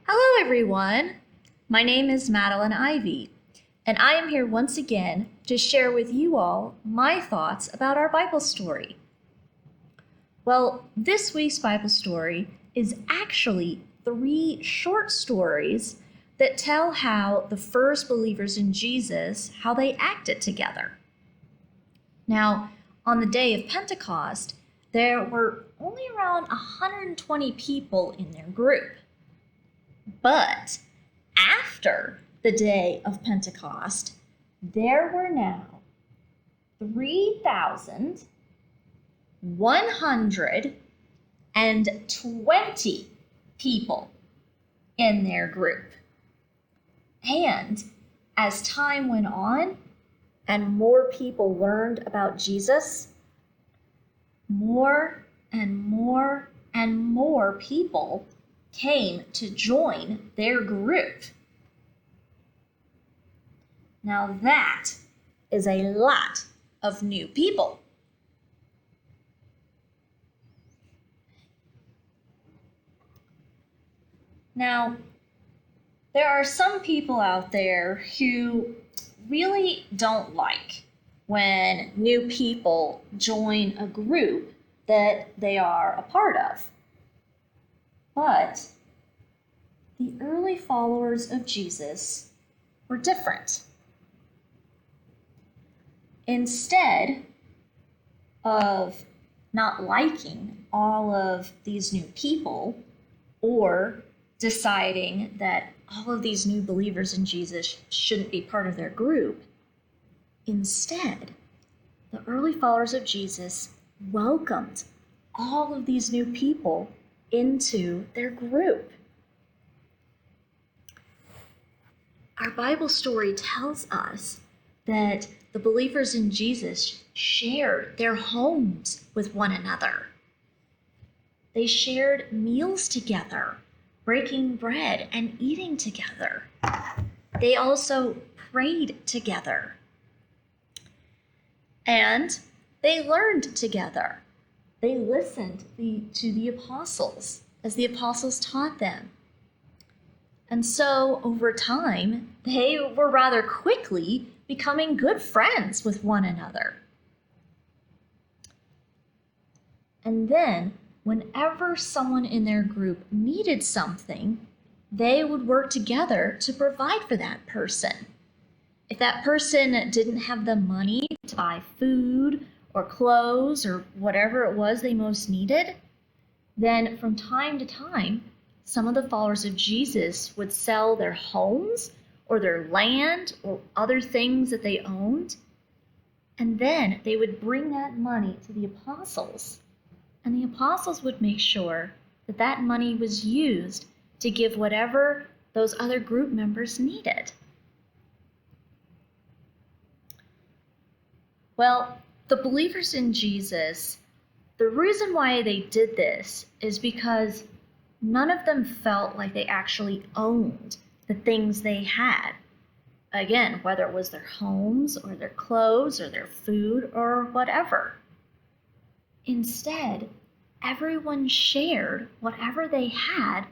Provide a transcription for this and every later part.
Hello, everyone. My name is Madelyn Ivy, and I am here once again to share with you all my thoughts about our Bible story. Well, this week's Bible story is actually 3 short stories that tell how the first believers in Jesus, how they acted together. Now, on the day of Pentecost, there were only around 120 people in their group. But after the day of Pentecost, there were now 3,120 people in their group. And as time went on and more people learned about Jesus, more and more and more people came to join their group. Now that is a lot of new people. Now, there are some people out there who really don't like when new people join a group that they are a part of. But the early followers of Jesus were different. Instead of not liking all of these new people or deciding that all of these new believers in Jesus shouldn't be part of their group, instead, the early followers of Jesus welcomed all of these new people into their group. Our Bible story tells us that the believers in Jesus shared their homes with one another. They shared meals together, breaking bread and eating together. They also prayed together. And they learned together. They listened to the apostles as the apostles taught them. And so over time, they were rather quickly becoming good friends with one another. And then, whenever someone in their group needed something, they would work together to provide for that person. If that person didn't have the money to buy food or clothes or whatever it was they most needed, then from time to time, some of the followers of Jesus would sell their homes or their land or other things that they owned, and then they would bring that money to the apostles, and the apostles would make sure that that money was used to give whatever those other group members needed. Well, the believers in Jesus, the reason why they did this is because none of them felt like they actually owned the things they had. Again, whether it was their homes or their clothes or their food or whatever. Instead, everyone shared whatever they had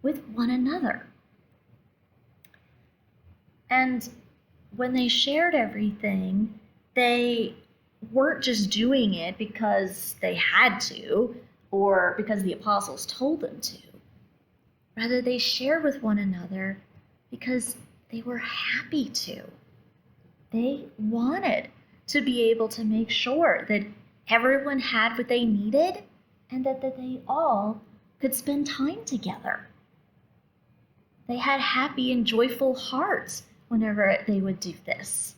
with one another. And when they shared everything, they weren't just doing it because they had to or because the apostles told them to. Rather, they shared with one another because they were happy to. They wanted to be able to make sure that everyone had what they needed and that they all could spend time together. They had happy and joyful hearts whenever they would do this.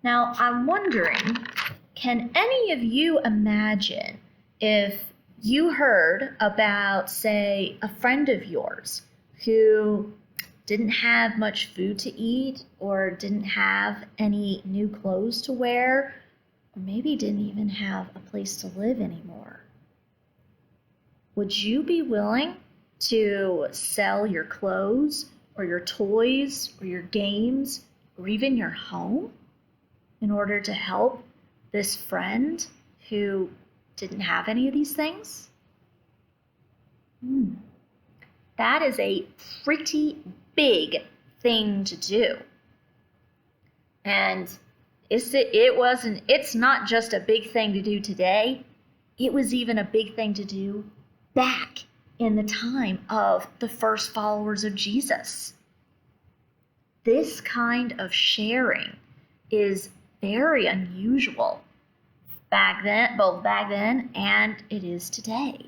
Now, I'm wondering, can any of you imagine if you heard about, say, a friend of yours who didn't have much food to eat or didn't have any new clothes to wear, or maybe didn't even have a place to live anymore? Would you be willing to sell your clothes or your toys or your games or even your home in order to help this friend who didn't have any of these things? Hmm. That is a pretty big thing to do. And it's not just a big thing to do today. It was even a big thing to do back in the time of the first followers of Jesus. This kind of sharing is very unusual both back then and it is today.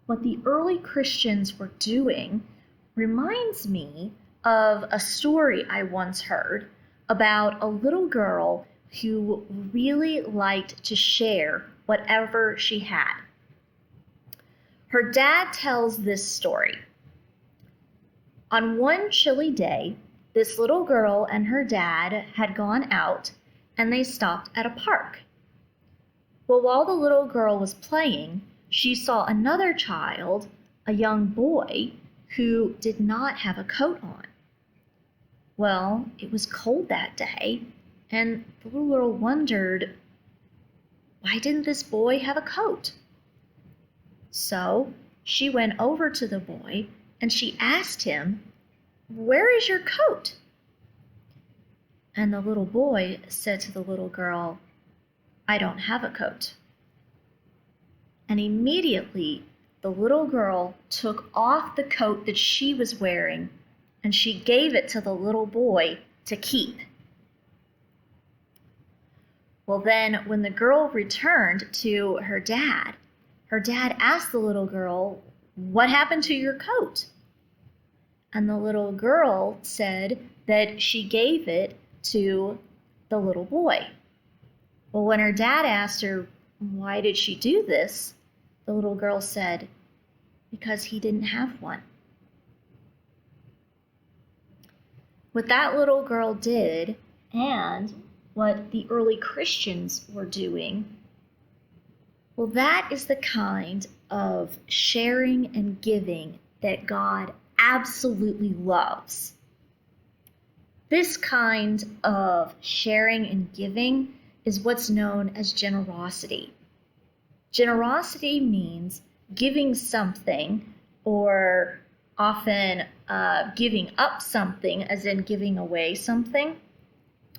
What the early Christians were doing reminds me of a story I once heard about a little girl who really liked to share whatever she had. Her dad tells this story. On one chilly day, this little girl and her dad had gone out and they stopped at a park. Well, while the little girl was playing, she saw another child, a young boy, who did not have a coat on. Well, it was cold that day, and the little girl wondered, why didn't this boy have a coat? So she went over to the boy and she asked him, "Where is your coat?" And the little boy said to the little girl, "I don't have a coat." And immediately the little girl took off the coat that she was wearing and she gave it to the little boy to keep. Well, then when the girl returned to her dad asked the little girl, "What happened to your coat?" And the little girl said that she gave it to the little boy. Well, when her dad asked her, why did she do this? The little girl said, because he didn't have one. What that little girl did, and what the early Christians were doing, well, that is the kind of sharing and giving that God absolutely loves. This kind of sharing and giving is what's known as generosity. Generosity means giving something, or often giving up something, as in giving away something,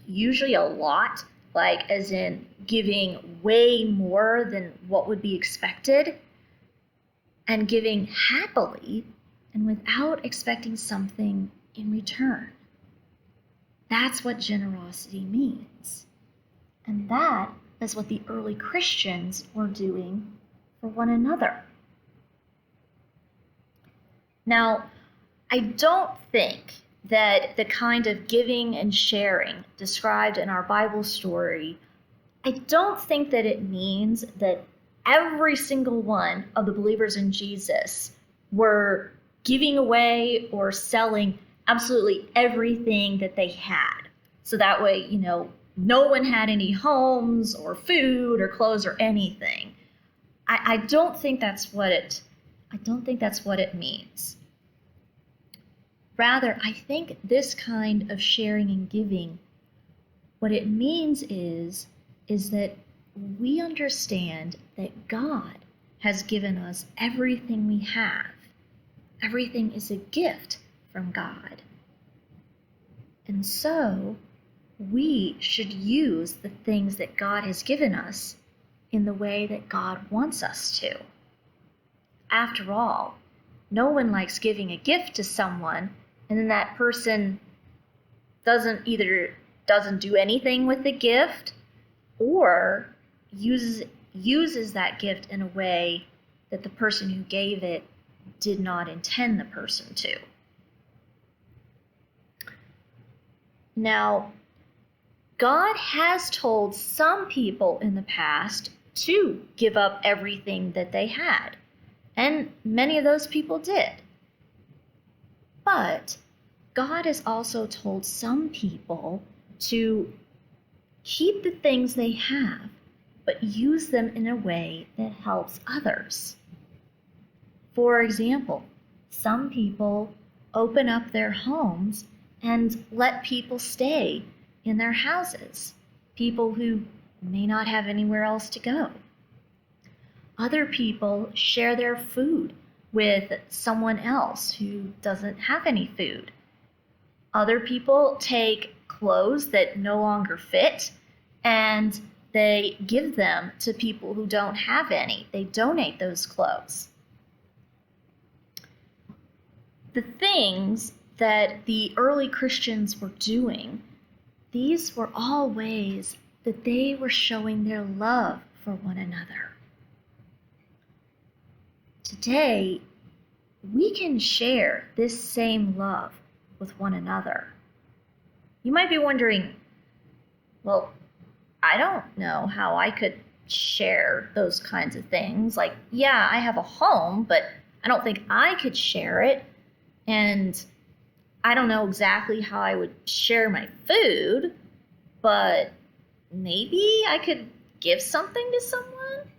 usually a lot, like as in giving way more than what would be expected, and giving happily and without expecting something in return. That's what generosity means. And that is what the early Christians were doing for one another. Now, I don't think that the kind of giving and sharing described in our Bible story, I don't think that it means that every single one of the believers in Jesus were giving away or selling absolutely everything that they had. So that way, no one had any homes or food or clothes or anything. I don't think that's what it means. Rather, I think this kind of sharing and giving, what it means is that we understand that God has given us everything we have. Everything is a gift from God. And so we should use the things that God has given us in the way that God wants us to. After all, no one likes giving a gift to someone and then that person doesn't do anything with the gift or uses that gift in a way that the person who gave it did not intend the person to. Now, God has told some people in the past to give up everything that they had, and many of those people did. But God has also told some people to keep the things they have, but use them in a way that helps others. For example, some people open up their homes and let people stay in their houses, people who may not have anywhere else to go. Other people share their food with someone else who doesn't have any food. Other people take clothes that no longer fit and they give them to people who don't have any. They donate those clothes. The things that the early Christians were doing, these were all ways that they were showing their love for one another. Today, we can share this same love with one another. You might be wondering, well, I don't know how I could share those kinds of things. Like, yeah, I have a home, but I don't think I could share it. And I don't know exactly how I would share my food, but maybe I could give something to someone?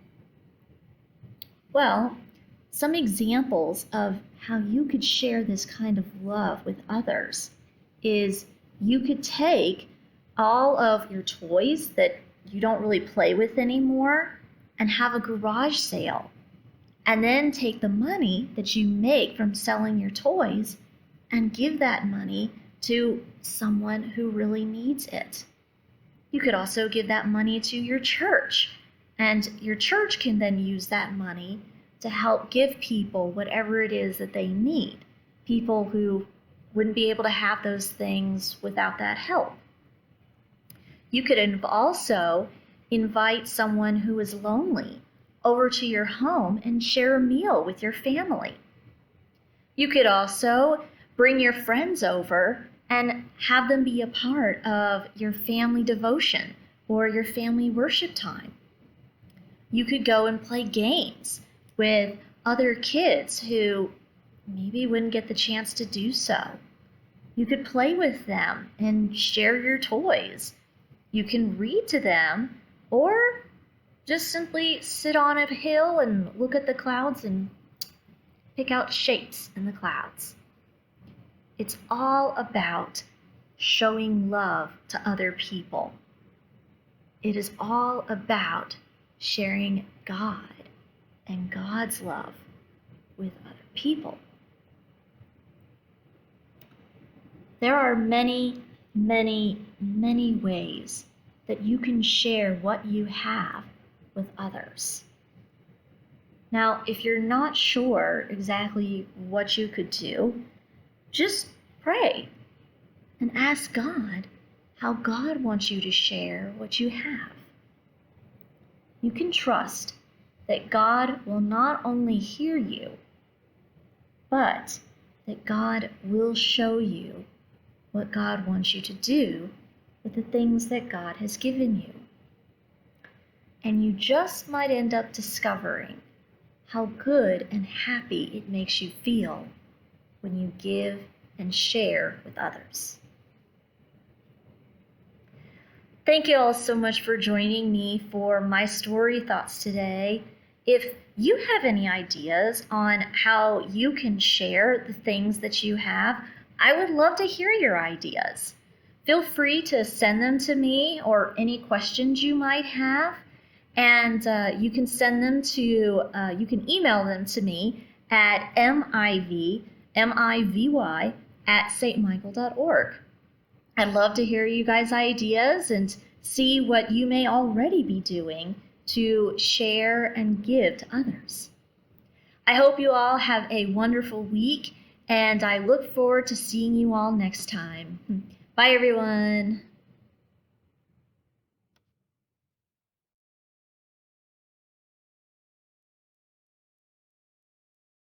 Well, some examples of how you could share this kind of love with others is you could take all of your toys that you don't really play with anymore and have a garage sale, and then take the money that you make from selling your toys and give that money to someone who really needs it. You could also give that money to your church, and your church can then use that money to help give people whatever it is that they need, people who wouldn't be able to have those things without that help. You could also invite someone who is lonely over to your home and share a meal with your family. You could also bring your friends over and have them be a part of your family devotion or your family worship time. You could go and play games with other kids who maybe wouldn't get the chance to do so. You could play with them and share your toys. You can read to them or just simply sit on a hill and look at the clouds and pick out shapes in the clouds. It's all about showing love to other people. It is all about sharing God and God's love with other people. There are many, many, many ways that you can share what you have with others. Now, if you're not sure exactly what you could do, just pray and ask God how God wants you to share what you have. You can trust that God will not only hear you, but that God will show you what God wants you to do with the things that God has given you. And you just might end up discovering how good and happy it makes you feel when you give and share with others. Thank you all so much for joining me for my story thoughts today. If you have any ideas on how you can share the things that you have, I would love to hear your ideas. Feel free to send them to me or any questions you might have. And you can send them to, you can email them to me at mivy@stmichael.org. I'd love to hear you guys' ideas and see what you may already be doing to share and give to others. I hope you all have a wonderful week, and I look forward to seeing you all next time. Bye, everyone.